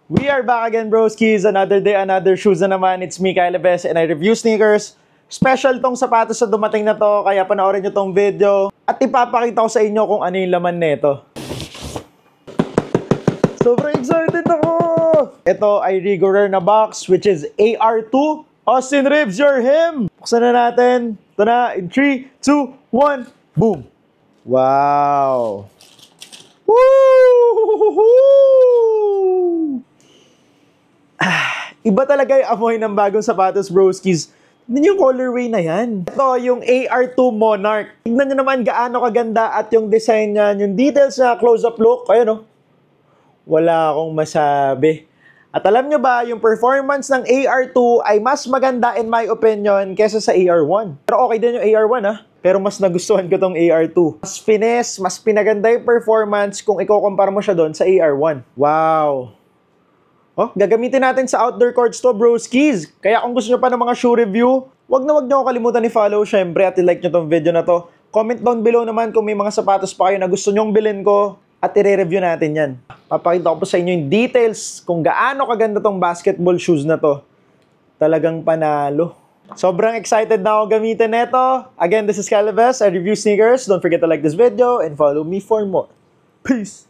We are back again, broskis. Another day, another shoes na naman. It's me, Kyle Bes, and I review sneakers. Special tong sapatos sa dumating na to, kaya panoorin nyo tong video. At ipapakita ko sa inyo kung ano yung laman nito. Sobrang excited ako! Ito ay regular na box, which is AR2. Austin Reeves, you're him! Buksan na natin. Ito na, in 3, 2, 1, boom! Wow! Woo! Iba talaga yung amoy ng bagong sapatos, broskis. Tignan yung colorway na yan. Ito, yung AR2 Monarch. Tignan nyo naman gaano kaganda at yung design niya, yung details na close-up look. Ayun, oh. Wala akong masabi. At alam nyo ba, yung performance ng AR2 ay mas maganda in my opinion kesa sa AR1. Pero okay din yung AR1, ha? Pero mas nagustuhan ko tong AR2. Mas finesse, mas pinaganda yung performance kung ikukumpara mo siya doon sa AR1. Wow! Oh, gagamitin natin sa outdoor courts to, broskis. Kaya kung gusto nyo pa ng mga shoe review, wag na wag nyo kalimutan i-follow syempre at i-like nyo tong video na to. Comment down below naman kung may mga sapatos pa kayo na gusto nyong bilhin ko at i-review natin yan. Papakita ko po sa inyo yung details kung gaano kaganda tong basketball shoes na to. Talagang panalo. Sobrang excited na ako gamitin neto. Again, this is Kyle Bes. I review sneakers. Don't forget to like this video and follow me for more. Peace!